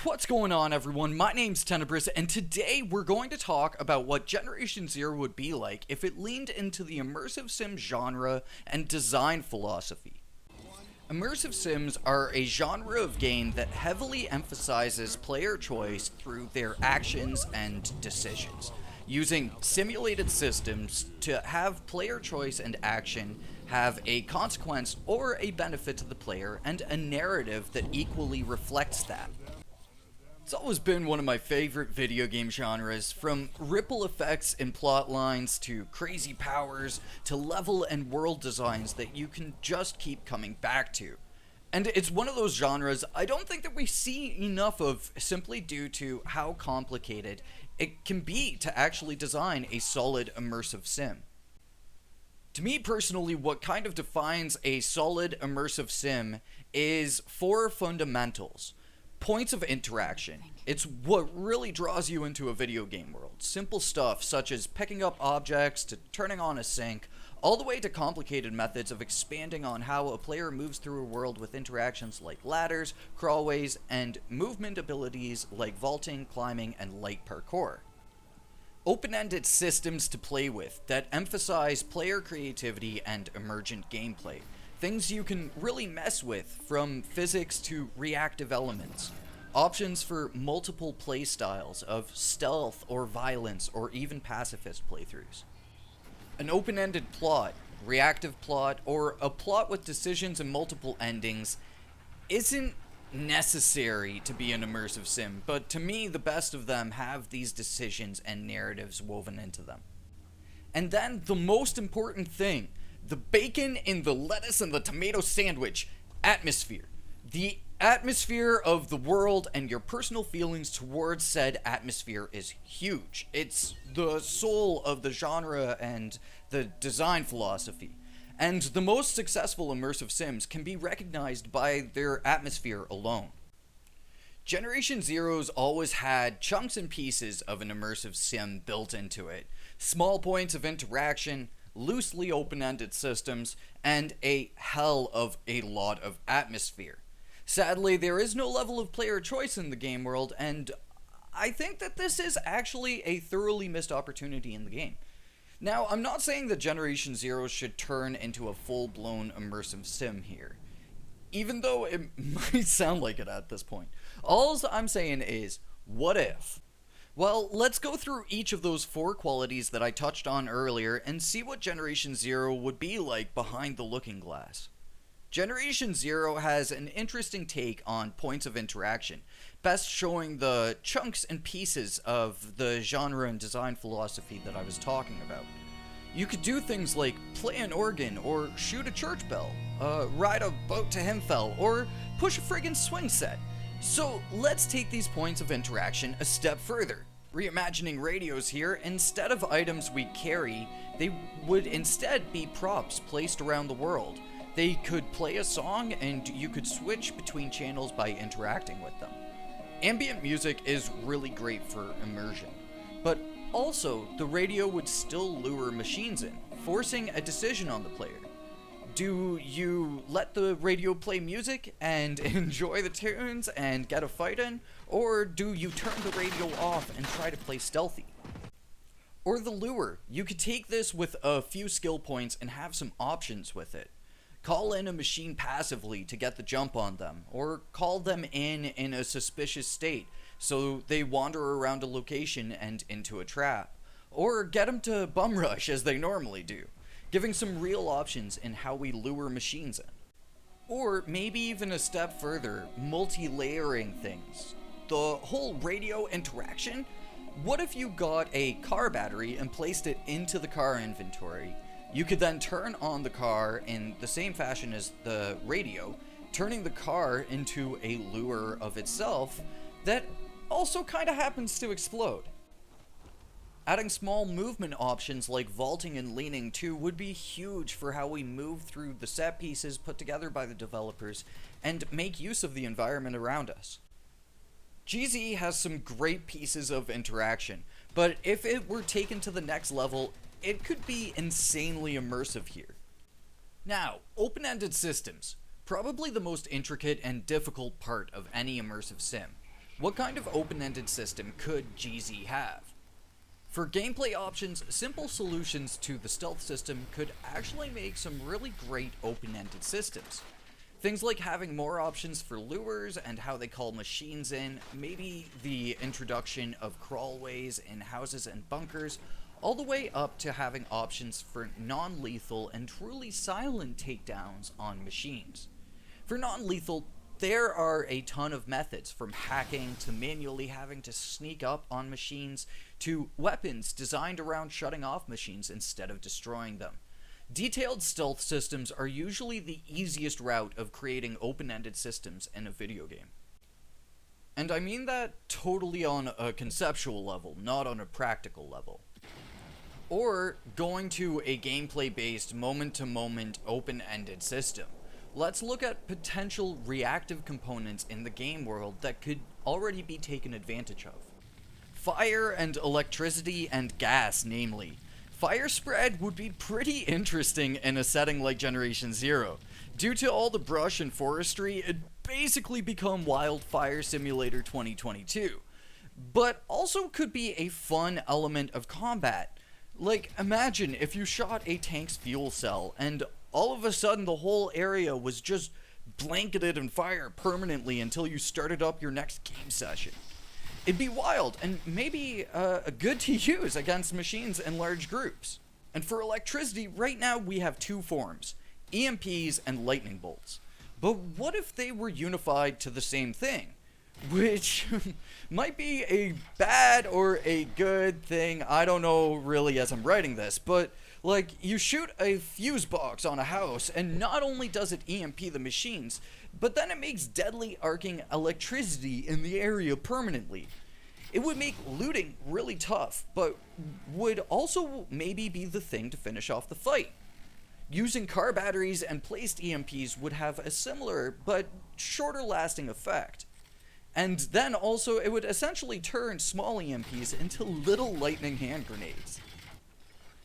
What's going on, everyone? My name's Tenebris, and today we're going to talk about what Generation Zero would be like if it leaned into the immersive sim genre and design philosophy. Immersive sims are a genre of game that heavily emphasizes player choice through their actions and decisions, using simulated systems to have player choice and action have a consequence or a benefit to the player and a narrative that equally reflects that. It's always been one of my favorite video game genres, from ripple effects in plot lines to crazy powers to level and world designs that you can just keep coming back to. And it's one of those genres I don't think that we see enough of, simply due to how complicated it can be to actually design a solid immersive sim. To me personally, what kind of defines a solid immersive sim is four fundamentals. Points of interaction. It's what really draws you into a video game world. Simple stuff such as picking up objects to turning on a sink, all the way to complicated methods of expanding on how a player moves through a world with interactions like ladders, crawlways, and movement abilities like vaulting, climbing, and light parkour. Open-ended systems to play with that emphasize player creativity and emergent gameplay. Things you can really mess with, from physics to reactive elements. Options for multiple playstyles of stealth or violence or even pacifist playthroughs. An open-ended plot, reactive plot, or a plot with decisions and multiple endings isn't necessary to be an immersive sim, but to me the best of them have these decisions and narratives woven into them. And then the most important thing, the bacon in the lettuce and the tomato sandwich, atmosphere. The atmosphere of the world and your personal feelings towards said atmosphere is huge. It's the soul of the genre and the design philosophy. And the most successful immersive sims can be recognized by their atmosphere alone. Generation Zero's always had chunks and pieces of an immersive sim built into it. Small points of interaction, loosely open-ended systems, and a hell of a lot of atmosphere. Sadly, there is no level of player choice in the game world, and I think that this is actually a thoroughly missed opportunity in the game. Now, I'm not saying that Generation Zero should turn into a full-blown immersive sim here, even though it might sound like it at this point. All I'm saying is, what if? Well, let's go through each of those four qualities that I touched on earlier and see what Generation Zero would be like behind the looking glass. Generation Zero has an interesting take on points of interaction, best showing the chunks and pieces of the genre and design philosophy that I was talking about. You could do things like play an organ, or shoot a church bell, ride a boat to Himfell, or push a friggin' swing set. So let's take these points of interaction a step further. Reimagining radios here, instead of items we carry, they would instead be props placed around the world. They could play a song and you could switch between channels by interacting with them. Ambient music is really great for immersion, but also the radio would still lure machines in, forcing a decision on the player. Do you let the radio play music and enjoy the tunes and get a fight in, or do you turn the radio off and try to play stealthy? Or the lure, you could take this with a few skill points and have some options with it. Call in a machine passively to get the jump on them, or call them in a suspicious state so they wander around a location and into a trap, or get them to bum rush as they normally do, giving some real options in how we lure machines in. Or maybe even a step further, multi-layering things. The whole radio interaction? What if you got a car battery and placed it into the car inventory? You could then turn on the car in the same fashion as the radio, turning the car into a lure of itself that also kind of happens to explode. Adding small movement options like vaulting and leaning too would be huge for how we move through the set pieces put together by the developers and make use of the environment around us. GZ has some great pieces of interaction, but if it were taken to the next level, it could be insanely immersive here. Now, open-ended systems. Probably the most intricate and difficult part of any immersive sim. What kind of open-ended system could GZ have? For gameplay options, simple solutions to the stealth system could actually make some really great open-ended systems. Things like having more options for lures and how they call machines in, maybe the introduction of crawlways in houses and bunkers, all the way up to having options for non-lethal and truly silent takedowns on machines. For non-lethal, there are a ton of methods, from hacking to manually having to sneak up on machines to weapons designed around shutting off machines instead of destroying them. Detailed stealth systems are usually the easiest route of creating open-ended systems in a video game. And I mean that totally on a conceptual level, not on a practical level. Or going to a gameplay-based, moment-to-moment, open-ended system. Let's look at potential reactive components in the game world that could already be taken advantage of. Fire and electricity and gas, namely. Fire spread would be pretty interesting in a setting like Generation Zero. Due to all the brush and forestry, it'd basically become Wildfire Simulator 2022. But also could be a fun element of combat. Like, imagine if you shot a tank's fuel cell and all of a sudden the whole area was just blanketed in fire permanently until you started up your next game session. It'd be wild, and maybe good to use against machines in large groups. And for electricity, right now we have two forms, EMPs and lightning bolts. But what if they were unified to the same thing? Which might be a bad or a good thing, I don't know really as I'm writing this, but like, you shoot a fuse box on a house, and not only does it EMP the machines, but then it makes deadly arcing electricity in the area permanently. It would make looting really tough, but would also maybe be the thing to finish off the fight. Using car batteries and placed EMPs would have a similar, but shorter lasting effect. And then also, it would essentially turn small EMPs into little lightning hand grenades.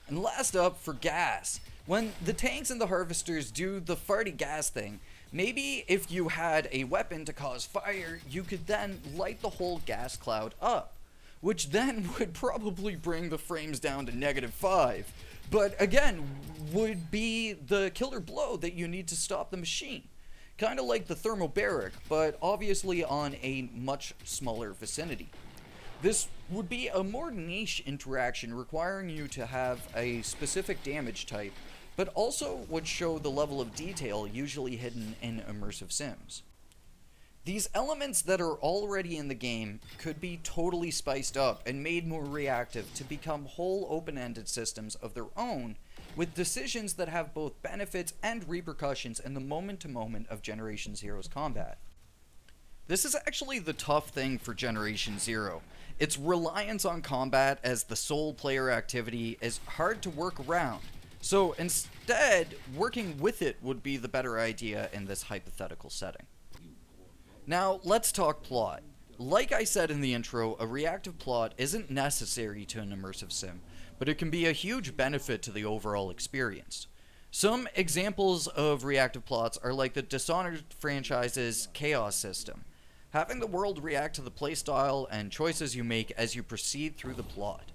And last up, for gas. When the tanks and the harvesters do the farty gas thing, maybe if you had a weapon to cause fire, you could then light the whole gas cloud up, which then would probably bring the frames down to -5, but again, would be the killer blow that you need to stop the machine. Kind of like the thermobaric, but obviously on a much smaller vicinity. This would be a more niche interaction requiring you to have a specific damage type, but also would show the level of detail usually hidden in immersive sims. These elements that are already in the game could be totally spiced up and made more reactive to become whole open-ended systems of their own, with decisions that have both benefits and repercussions in the moment-to-moment of Generation Zero's combat. This is actually the tough thing for Generation Zero. Its reliance on combat as the sole player activity is hard to work around, so instead, working with it would be the better idea in this hypothetical setting. Now, let's talk plot. Like I said in the intro, a reactive plot isn't necessary to an immersive sim, but it can be a huge benefit to the overall experience. Some examples of reactive plots are like the Dishonored franchise's chaos system, having the world react to the playstyle and choices you make as you proceed through the plot.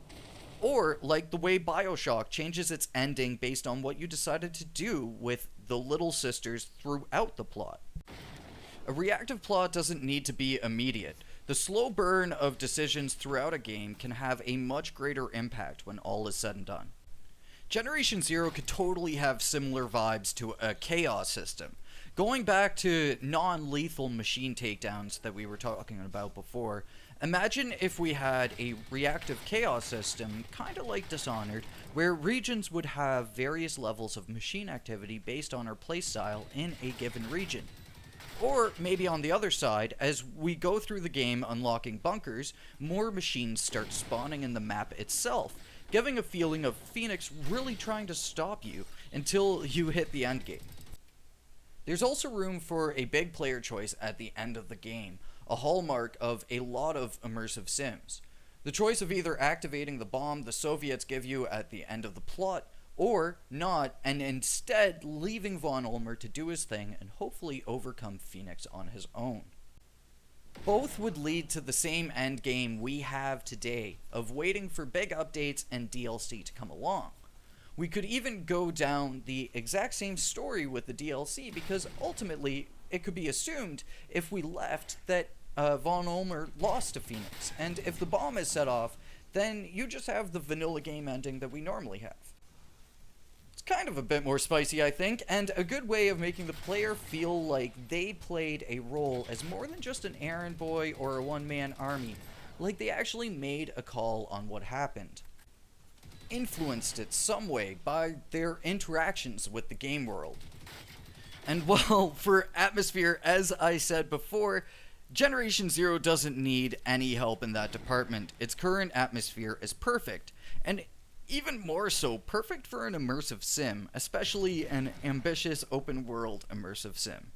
Or like the way BioShock changes its ending based on what you decided to do with the Little Sisters throughout the plot. A reactive plot doesn't need to be immediate. The slow burn of decisions throughout a game can have a much greater impact when all is said and done. Generation Zero could totally have similar vibes to a chaos system. Going back to non-lethal machine takedowns that we were talking about before, imagine if we had a reactive chaos system, kinda like Dishonored, where regions would have various levels of machine activity based on our playstyle in a given region. Or maybe on the other side, as we go through the game unlocking bunkers, more machines start spawning in the map itself, giving a feeling of Phoenix really trying to stop you until you hit the endgame. There's also room for a big player choice at the end of the game, a hallmark of a lot of immersive sims. The choice of either activating the bomb the Soviets give you at the end of the plot, or not, and instead leaving Von Ulmer to do his thing and hopefully overcome Phoenix on his own. Both would lead to the same end game we have today of waiting for big updates and DLC to come along. We could even go down the exact same story with the DLC because ultimately it could be assumed if we left that Von Ulmer lost to Phoenix, and if the bomb is set off, then you just have the vanilla game ending that we normally have. It's kind of a bit more spicy, I think, and a good way of making the player feel like they played a role as more than just an errand boy or a one-man army, like they actually made a call on what happened. Influenced it some way by their interactions with the game world. And well, for Atmosphere, as I said before, Generation Zero doesn't need any help in that department. Its current atmosphere is perfect, and even more so, perfect for an immersive sim, especially an ambitious open-world immersive sim.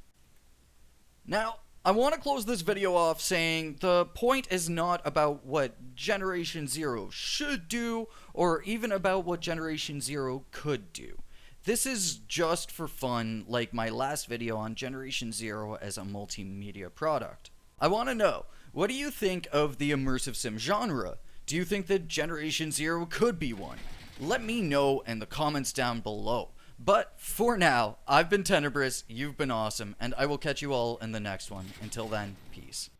Now, I want to close this video off saying the point is not about what Generation Zero should do, or even about what Generation Zero could do. This is just for fun, like my last video on Generation Zero as a multimedia product. I want to know, what do you think of the immersive sim genre? Do you think that Generation Zero could be one? Let me know in the comments down below. But for now, I've been Tenebris, you've been awesome, and I will catch you all in the next one. Until then, peace.